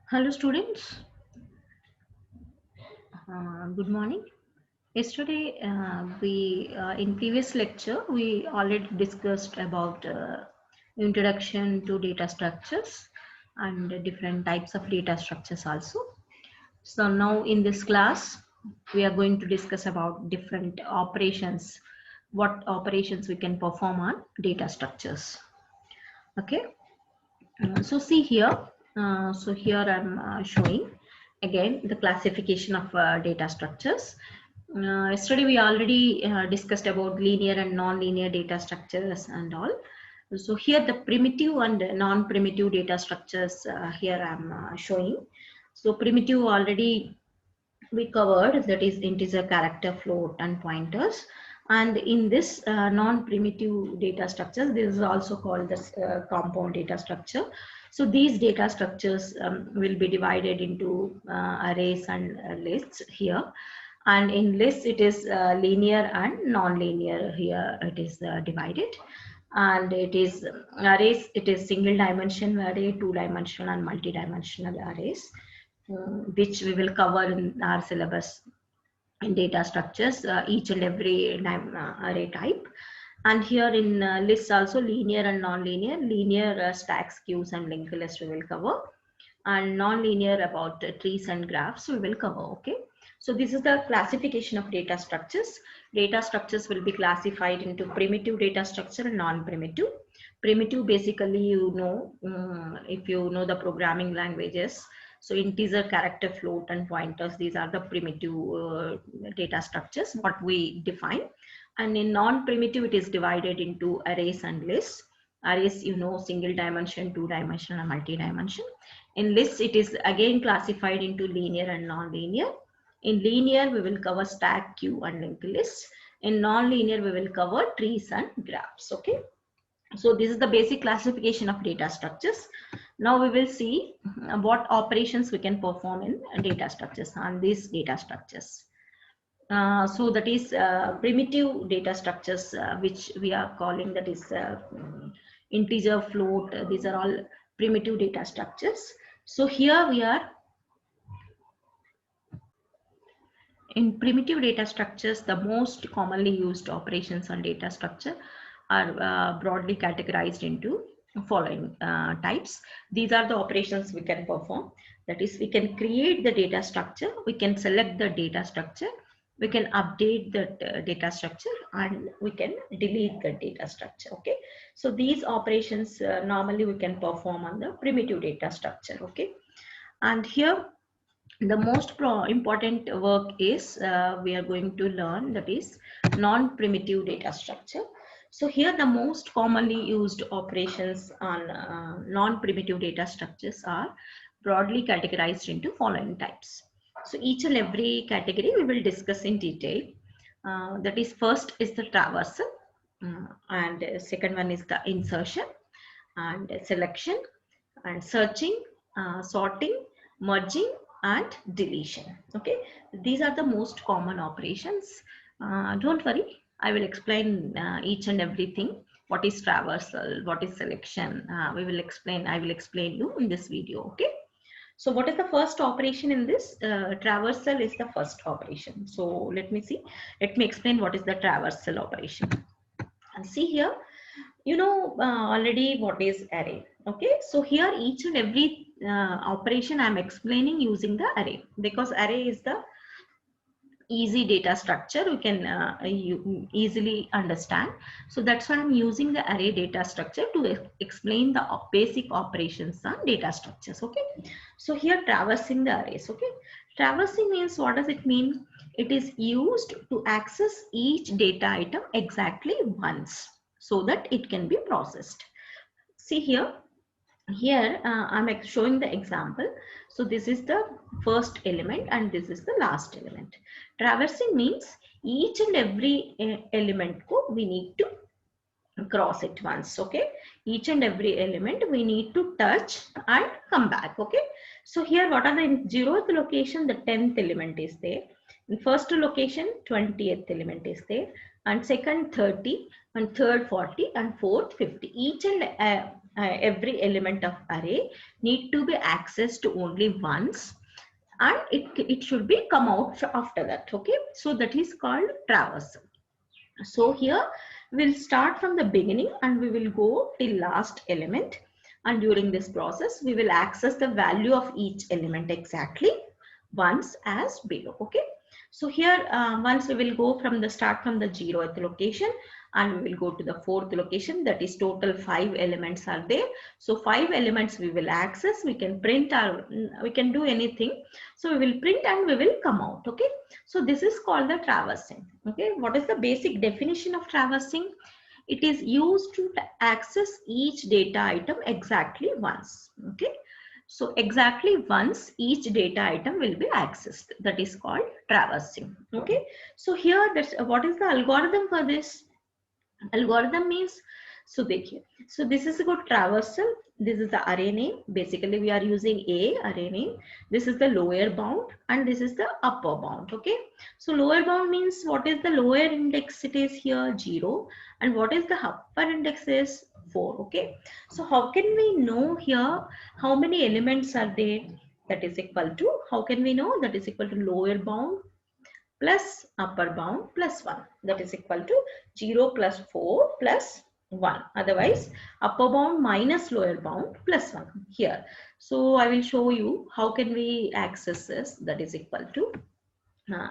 Hello students, good morning. Yesterday we in previous lecture we already discussed about introduction to data structures and different types of data structures also. So now in this class we are going to discuss about different operations, what operations we can perform on data structures. Okay. So see here, so here I'm showing again the classification of data structures. Yesterday we already discussed about linear and non-linear data structures and all. So here the primitive and non-primitive data structures here I'm showing. So primitive already we covered, that is integer, character, float and pointers. And in this non-primitive data structures, this is also called this compound data structure. So these data structures will be divided into arrays and lists here. And in lists it is linear and non-linear, here it is divided. And it is arrays, it is single dimension array, two dimensional and multi-dimensional arrays, which we will cover in our syllabus in data structures, each and every array type. And here in lists also linear and non-linear, linear stacks, queues and linked list we will cover, and non-linear about trees and graphs we will cover. Okay, so this is the classification of data structures. Data structures will be classified into primitive data structure and non-primitive. Primitive, basically, you know, if you know the programming languages, so integer, character, float and pointers, these are the primitive data structures what we define. And in non-primitive it is divided into arrays and lists. Arrays, you know, single dimension, two dimension and multi-dimension. In lists, it is again classified into linear and non-linear. In linear, we will cover stack, queue and linked lists. In non-linear, we will cover trees and graphs. Okay. So this is the basic classification of data structures. Now we will see what operations we can perform in data structures on these data structures. So that is primitive data structures, which we are calling, that is integer, float. These are all primitive data structures. So here we are in primitive data structures. The most commonly used operations on data structure are broadly categorized into following types. These are the operations we can perform. That is, we can create the data structure, we can select the data structure, we can update the data structure, and we can delete the data structure. Okay, so these operations normally we can perform on the primitive data structure. Okay, and here the most important work is we are going to learn, that is non-primitive data structure. So here the most commonly used operations on non-primitive data structures are broadly categorized into following types. So each and every category we will discuss in detail. That is, first is the traversal, and second one is the insertion and selection and searching, sorting, merging and deletion. Okay, these are the most common operations. Don't worry, I will explain each and everything. What is traversal, what is selection, I will explain you in this video. Okay, so what is the first operation in this? Traversal is the first operation. So let me explain what is the traversal operation. And see here, you know already what is array. Okay, so here each and every operation I'm explaining using the array, because array is the easy data structure we can you easily understand. So that's why I'm using the array data structure to explain the basic operations on data structures. Okay, so here traversing the arrays. Okay, traversing means, what does it mean? It is used to access each data item exactly once so that it can be processed. See here, I'm showing the example. So this is the first element and this is the last element. Traversing means each and every element ko we need to cross it once. Okay, each and every element we need to touch and come back. Okay, so here what are the, in 0th location the 10th element is there, in first location 20th element is there, and second 30, and third 40, and fourth 50. Each and every element of array need to be accessed only once, and it should be come out after that. Okay, so that is called traversal. So here we'll start from the beginning and we will go till last element, and during this process we will access the value of each element exactly once as below. Okay, so here once we will go from the start from the 0th location and we will go to the 4th location, that is total 5 elements are there. So 5 elements we will access, we can print or we can do anything. So we will print and we will come out. Okay, so this is called the traversing. Okay, what is the basic definition of traversing? It is used to access each data item exactly once. Okay, so exactly once each data item will be accessed. That is called traversing. Okay, so here that's what is the algorithm for this? Algorithm means, so देखिए, so this is a good traversal. This is the array name. Basically we are using a array name. This is the lower bound and this is the upper bound. Okay, so lower bound means what is the lower index? It is here 0, and what is the upper index is 4. Okay, so how can we know here how many elements are there? That is equal to, how can we know? That is equal to lower bound plus upper bound plus 1, that is equal to 0 plus 4 plus 1. Otherwise upper bound minus lower bound plus 1 here. So I will show you how can we access this. That is equal to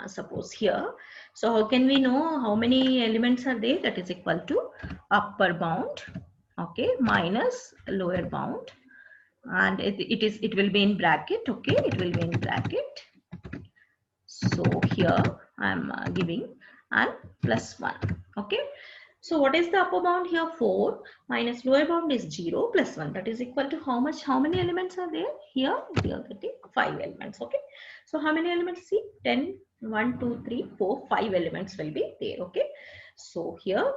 suppose here. So how can we know how many elements are there? That is equal to upper bound, okay, minus lower bound, and it will be in bracket. Okay, it will be in bracket. So here I am giving and plus 1. Okay, so what is the upper bound here? 4 minus lower bound is 0 plus 1, that is equal to how much? How many elements are there? Here we are getting 5 elements. Okay, so how many elements? See, 10, 1, 2, 3, 4, 5 elements will be there. Okay, so here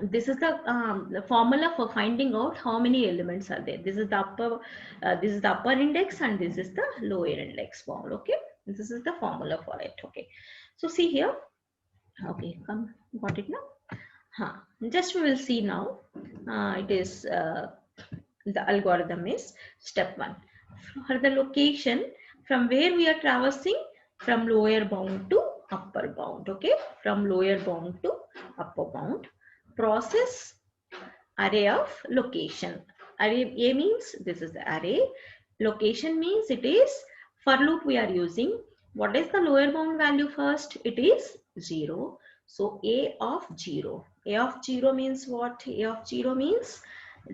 this is the formula for finding out how many elements are there. This is the upper index and this is the lower index bound. Okay, this is the formula for it. Okay, so see here. Okay, come, got it now? Just we will see now. It is the algorithm is step 1 for the location from where we are traversing, from lower bound to upper bound. Okay, from lower bound to upper bound. Process array of location. Array A means this is the array. Location means it is for loop we are using. What is the lower bound value first? It is 0. So A of 0. A of 0 means what? A of 0 means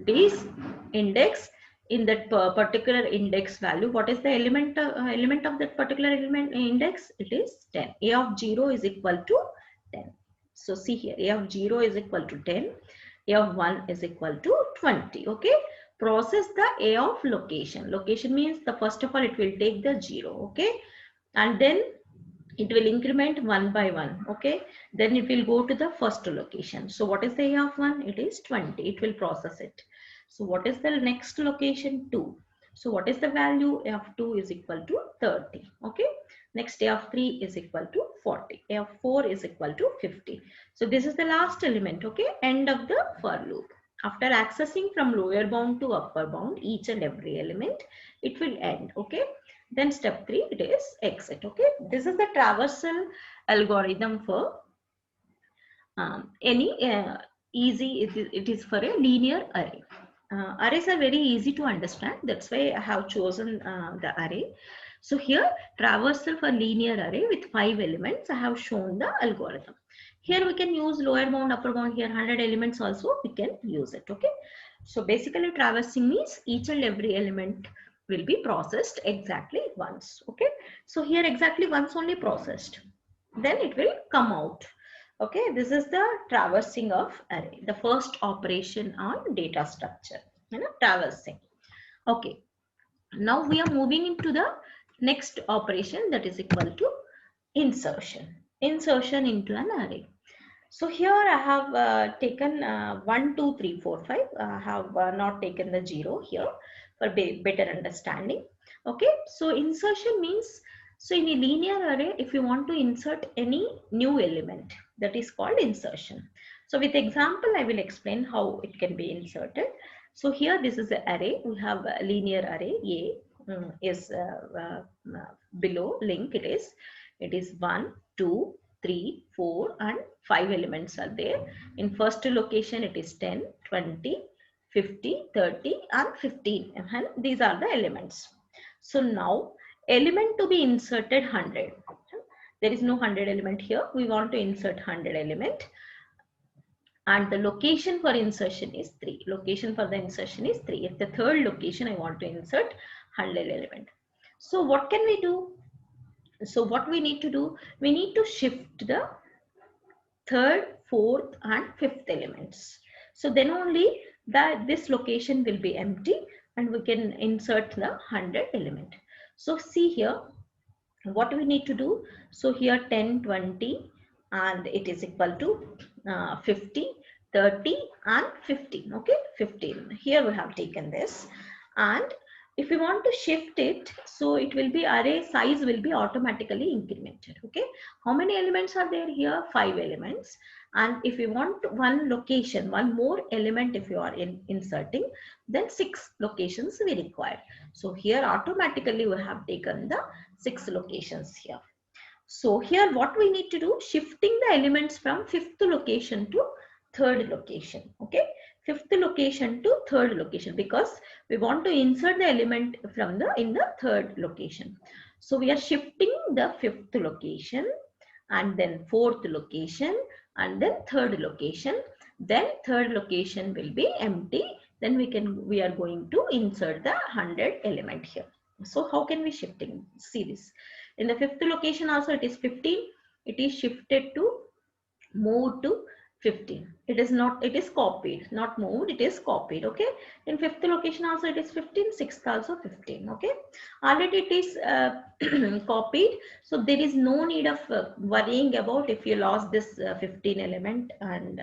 this index in that particular index value. What is the element of that particular element index? It is 10. A of 0 is equal to 10. So see here, A of 0 is equal to 10. A of 1 is equal to 20. Okay, process the A of location. Location means the first of all it will take the 0. Okay, and then it will increment 1 by 1. Okay, then it will go to the first location. So what is the A of 1? It is 20. It will process it. So what is the next location? 2. So what is the value? A of 2 is equal to 30. Okay, next A of 3 is equal to 40. A of 4 is equal to 50. So this is the last element. Okay, end of the for loop. After accessing from lower bound to upper bound each and every element, it will end. Okay, then step 3 it is exit. Okay, this is the traversal algorithm for any easy. It is for a linear array. Arrays are very easy to understand. That's why I have chosen the array. So here traversal for linear array with 5 elements. I have shown the algorithm. Here we can use lower bound, upper bound. Here 100 elements also we can use it. Okay. So basically traversing means each and every element will be processed exactly once. Okay. So here exactly once only processed. Then it will come out. Okay, this is the traversing of array, the first operation on data structure, traversing. Okay, now we are moving into the next operation, that is equal to insertion. Insertion into an array. So here I have taken 1, 2, 3, 4, 5. I have not taken the 0 here for better understanding. Okay, so insertion means, so in a linear array, if you want to insert any new element, that is called insertion. So with example, I will explain how it can be inserted. So here this is the array. We have a linear array. A is below link. It is 1, 2, 3, 4 and 5 elements are there. In first location it is 10, 20, 50, 30 and 15. And these are the elements. So now element to be inserted 100. There is no 100 element here. We want to insert 100 element. And the location for insertion is 3. Location for the insertion is 3. If the third location I want to insert 100 element. So what can we do? So what we need to do? We need to shift the third, fourth and fifth elements. So then only this location will be empty and we can insert the 100 element. So see here what we need to do. So here 10, 20 and it is equal to 50, 30 and 15. Okay, 15. Here we have taken this, and if we want to shift it, so it will be array size will be automatically incremented. Okay, how many elements are there here? 5 elements. And if we want one location, one more element, if you are inserting, then 6 locations we require. So here automatically we have taken the 6 locations here. So here what we need to do, shifting the elements from 5th location to 3rd location. Okay, 5th location to 3rd location, because we want to insert the element from in the 3rd location. So we are shifting the 5th location and then 4th location and then 3rd location. Then 3rd location will be empty. Then we are going to insert the 100 element here. So how can we shifting? See this. In the 5th location also it is 15. It is shifted to move to 15. It is copied, not moved, it is copied. Okay. In 5th location also it is 15, 6th also 15. Okay. Already it is copied. So there is no need of worrying about if you lost this 15 element, and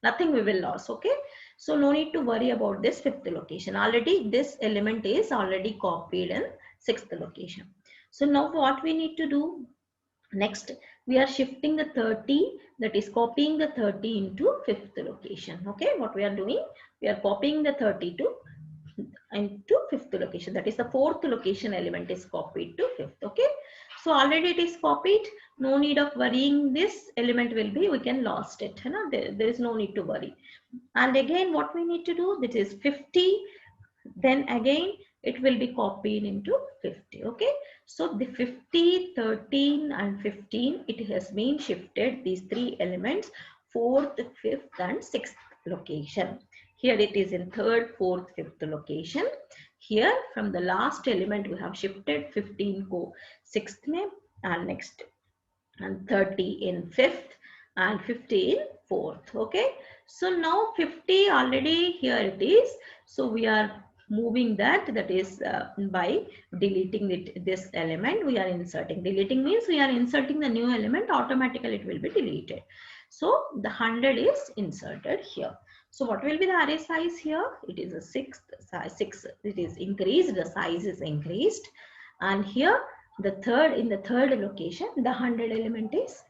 nothing we will lose. Okay. So no need to worry about this 5th location. Already this element is already copied in 6th location. So now what we need to do? Next, we are shifting the 30, that is copying the 30 into 5th location. Okay, what we are doing? We are copying the 30 into 5th location. That is the 4th location element is copied to 5th. Okay, so already it is copied. No need of worrying. This element will be, we can lost it. There is no need to worry. And again, what we need to do? That is 50. Then again, it will be copied into 50. Okay, so the 50, 13 and 15, it has been shifted, these 3 elements, 4th, 5th and 6th location. Here it is in 3rd, 4th, 5th location. Here from the last element we have shifted 15 को 6th में, and next and 30 in 5th and 50 in 4th. Okay, so now 50 already here it is. So we are moving that is by deleting this element we are inserting. Deleting means we are inserting the new element, automatically it will be deleted. So the 100 is inserted here. So what will be the array size here? It is a 6, it is increased, the size is increased. And here in the third location, the 100 element is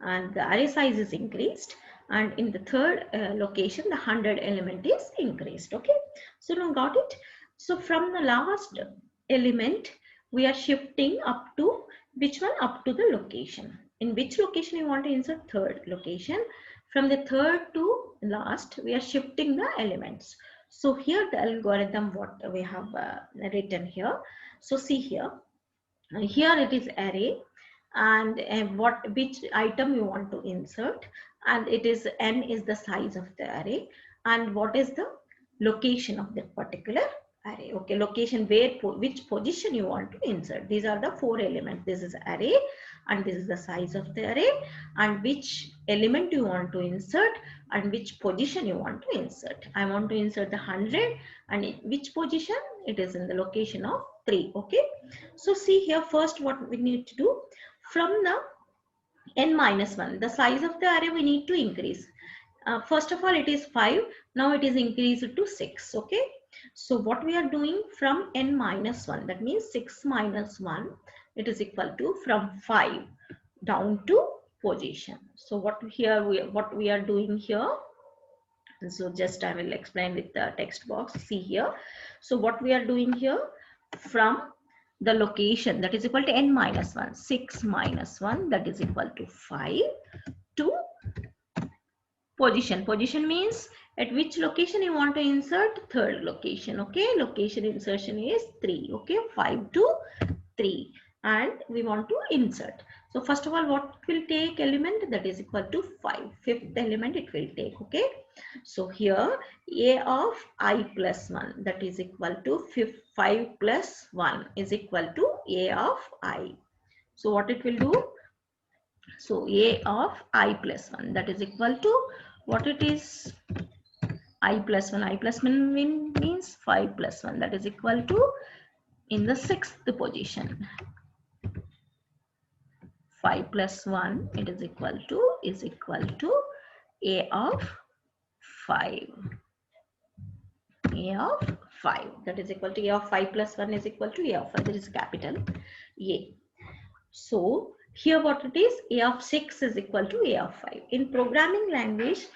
and the array size is increased, and in the third location the 100 element is increased. Okay, so now got it. So from the last element we are shifting up to which one? Up to the location. In which location you want to insert? Third location. From the third to last we are shifting the elements. So here the algorithm what we have written here. So see here, here it is array, and which item you want to insert, and it is n is the size of the array, and what is the location of that particular array. Okay, location, which position you want to insert. These are the 4 elements. This is array, and this is the size of the array, and which element you want to insert, and which position you want to insert. I want to insert the 100, and in which position? It is in the location of 3. Okay, so see here, first what we need to do, from the n-1, the size of the array we need to increase. First of all, it is 5. Now it is increased to 6. Okay, so what we are doing, from n-1, that means 6 minus 1, it is equal to from 5 down to position. So what we are doing here, so just I will explain with the text box. See here, so what we are doing here, from the location that is equal to n minus 1, 6 minus 1 that is equal to 5, to position. Position means at which location you want to insert, third location. Okay, location insertion is 3. Okay, 5 to 3, and we want to insert. So first of all, what will take element, that is equal to 5. Fifth element it will take. Okay, so here a of I plus 1 that is equal to 5 plus 1 is equal to a of I. So what it will do, so a of I plus 1 that is equal to what it is, I plus 1. I plus 1 means 5 plus 1 that is equal to in the sixth position. 5 plus 1 it is equal to a of 5. A of 5 that is equal to a of 5 plus 1 is equal to a of 5. That is capital A. So here what it is, a of 6 is equal to a of 5. In programming language,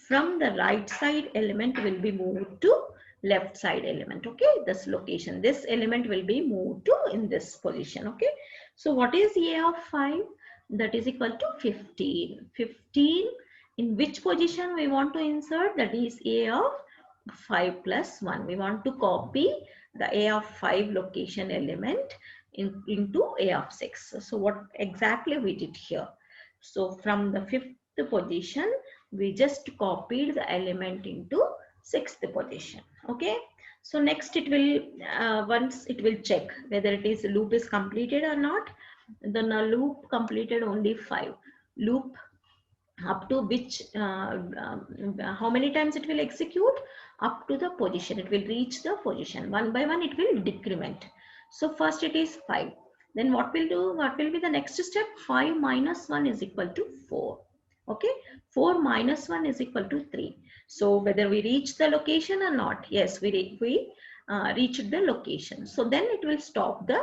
from the right side element will be moved to left side element. Okay, this location, this element will be moved to in this position. Okay, so what is a of 5? That is equal to 15. 15 in which position we want to insert, that is a of 5 plus 1. We want to copy the a of 5 location element into a of 6. So what exactly we did here? So from the fifth position, we just copied the element into sixth position. Okay. So next it will, once it will check whether it is loop is completed or not. Then a loop completed only 5. Loop up to which, how many times it will execute? Up to the position. It will reach the position. One by one it will decrement. So first it is 5. Then what will do? What will be the next step? 5 minus 1 is equal to 4. Okay. 4 minus 1 is equal to 3. So whether we reach the location or not? Yes, we reached the location. So then it will stop the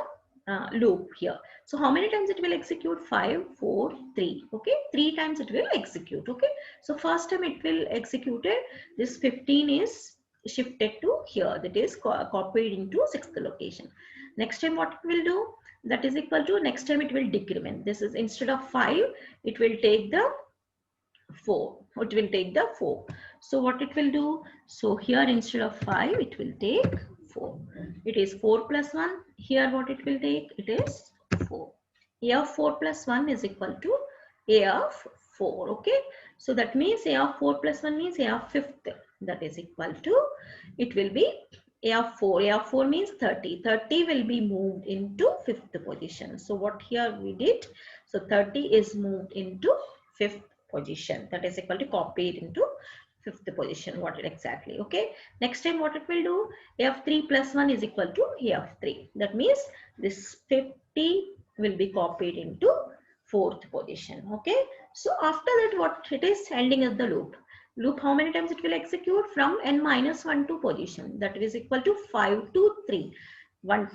loop here. So how many times it will execute? 5, 4, 3. Okay, 3 times it will execute. Okay, so first time it will execute it. This 15 is shifted to here, that is copied into sixth location. Next time what it will do? That is equal to, next time it will decrement. This is instead of 5, it will take the 4. It will take the 4. So what it will do? So here instead of 5, it will take 4. It is 4 plus 1. Here what it will take? It is 4. A of 4 plus 1 is equal to A of 4. Okay. So that means A of 4 plus 1 means A of 5th. That is equal to, it will be A of 4. A of 4 means 30. 30 will be moved into 5th position. So what here we did? So 30 is moved into 5th position. That is equal to copied into 5th position. What it exactly? Okay. Next time what it will do? A of 3 plus 1 is equal to A of 3. That means this 50 will be copied into 4th position. Okay. So after that what it is? Ending of the loop. Loop how many times it will execute? From n minus 1 to position. That is equal to 5 to 3.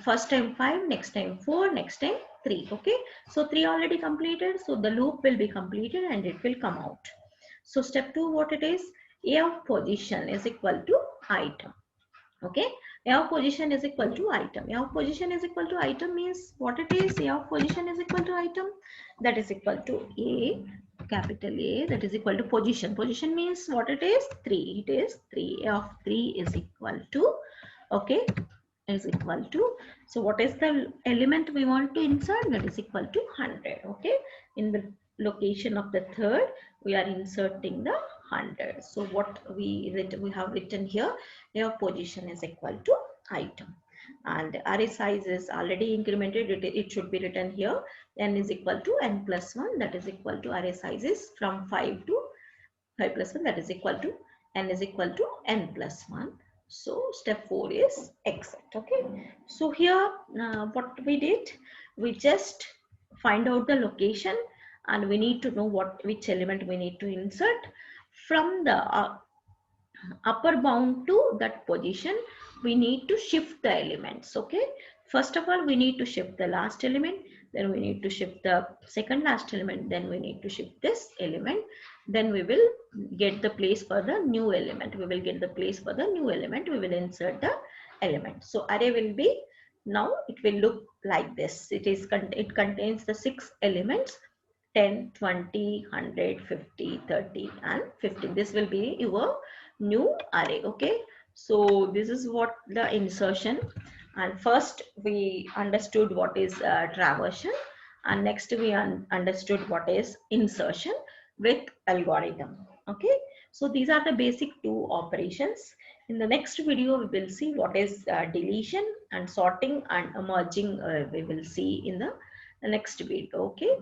First time 5, next time 4, next time 3. Okay, so 3 already completed, so the loop will be completed and it will come out. So step 2, what it is? A of position is equal to item. Okay, A of position is equal to item. A of position is equal to item means what it is? A of position is equal to item, that is equal to A, capital A, that is equal to position. Position means what it is? 3. It is 3. A of 3 is equal to, okay, is equal to, so what is the element we want to insert? That is equal to 100. Okay, in the location of the third we are inserting the 100. So what we have written here, your position is equal to item, and array size is already incremented. It should be written here, n is equal to n plus 1, that is equal to array size is from 5 to 5 plus 1, that is equal to n is equal to n plus 1. So step 4 is exit. Okay, so here what we did, we just find out the location and we need to know which element we need to insert. From the upper bound to that position, we need to shift the elements. Okay, first of all we need to shift the last element, then we need to shift the second last element, then we need to shift this element, then we will get the place for the new element. We will get the place for the new element. We will insert the element. So array will be, now it will look like this. It contains the 6 elements, 10, 20, 100, 50, 30 and 50. This will be your new array. Okay. So this is what the insertion, and first we understood what is traversion, and next we understood what is insertion with algorithm. Okay. So these are the basic two operations. In the next video, we will see what is deletion and sorting and merging. We will see in the next video. Okay.